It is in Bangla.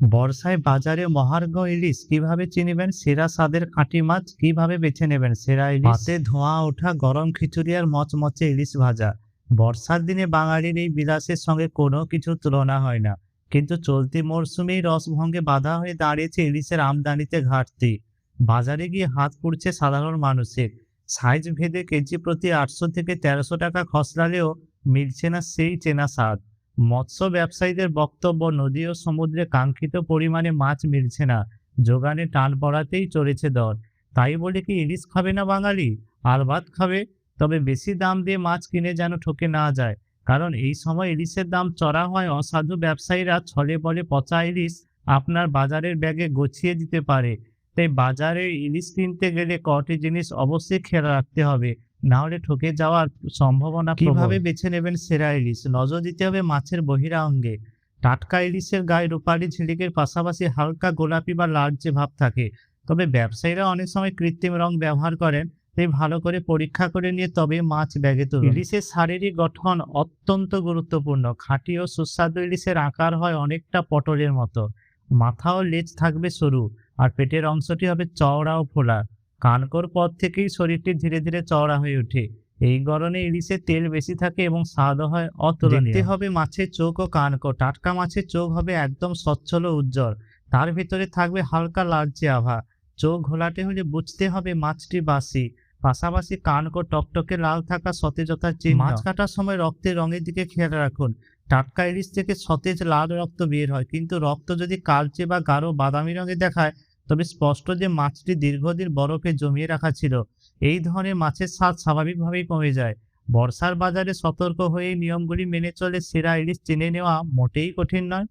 বর্ষায় বাজারে মহার্ঘ ইলিশ কিভাবে চিনবেন? সেরা স্বাদের খাঁটি মাছ কিভাবে বেছে নেবেন? সেরা ইলিশ পাতে ধোঁয়া ওঠা গরম খিচুড়ি আর মচমচে ইলিশ ভাজা। বর্ষার দিনে বাঙালির এই বিলাসের সঙ্গে কোনো কিছু তুলনা হয় না। কিন্তু চলতি মরশুমেই রসভঙ্গে বাধা হয়ে দাঁড়িয়েছে ইলিশের আমদানিতে ঘাটতি। বাজারে গিয়ে হাত পুড়ছে সাধারণ মানুষের। সাইজ ভেদে কেজি প্রতি 800 থেকে 1300 টাকা খসড়ালেও মিলছে না সেই চেনা স্বাদ। মৎস্য ব্যবসায়ীদের বক্তব্য, নদী ও সমুদ্রে কাঙ্ক্ষিত পরিমাণে মাছ মিলছে না, যোগানে টান পড়াতেই চড়েছে দর। তাই বলে কি ইলিশ খাবে না বাঙালি? আলবাত খাবে, তবে বেশি দাম দিয়ে মাছ কিনে যেন ঠকে না যায়। কারণ এই সময় ইলিশের দাম চড়া হয়, অসাধু ব্যবসায়ীরা ছলে বলে পচা ইলিশ আপনার বাজারের ব্যাগে গছিয়ে দিতে পারে। তাই বাজারে ইলিশ কিনতে গেলে কটি জিনিস অবশ্যই খেয়াল রাখতে হবে, না হলে ঠকে যাওয়ার সম্ভাবনা প্রবল। কিভাবে বেছে নেবেন সেরা ইলিশ? নজর দিতে হবে মাছের বহিরাঙ্গে। টাটকা ইলিশের গায়ে রূপালি ঝিলিকের পাশাপাশি হালকা গোলাপি বা লালচে ভাব থাকে। তবে ব্যবসায়ীরা অনেক সময় কৃত্রিম রং ব্যবহার করেন, তাই ভালো করে পরীক্ষা করে নিয়ে তবে মাছ ব্যাগে তুলুন। ইলিশের শারীরিক গঠন অত্যন্ত গুরুত্বপূর্ণ। খাঁটি ও সুস্বাদু ইলিশের আকার হয় অনেকটা পটলের মতো। মাথা ও লেজ থাকবে সরু, আর পেটের অংশটি হবে চওড়া ও ফোলা। কানকোর পর থেকেই শরীরটি ধীরে ধীরে চওড়া হয়ে ওঠে। এই গড়নে ইলিশে তেল বেশি থাকে এবং স্বাদও হয় অতুলনীয়। দেখতে হবে মাছের চোখ ও কানকো। টাটকা মাছের চোখ হবে একদম স্বচ্ছল ও উজ্জ্বল, তার ভিতরে থাকবে হালকা লালচে আভা। চোখ ঘোলাটে হলে বুঝতে হবে মাছটি বাসি। পাশাপাশি কানকো টকটকে লাল থাকা সতেজতার চিহ্ন। মাছ কাটার সময় রক্তের রঙের দিকে খেয়াল রাখুন। টাটকা ইলিশ থেকে সতেজ লাল রক্ত বের হয়, কিন্তু রক্ত যদি কালচে বা গাঢ় বাদামি রঙে দেখায়, তবে স্পষ্ট যে মাছটি দীর্ঘদিন বরফে জমিয়ে রাখা ছিল। এই ধরনের মাছের স্বাদ স্বাভাবিকভাবেই কমে যায়। বর্ষার বাজারে সতর্ক হয়ে নিয়মগুলি মেনে চলে সেরা ইলিশ চিনে নেওয়া মোটেই কঠিন নয়।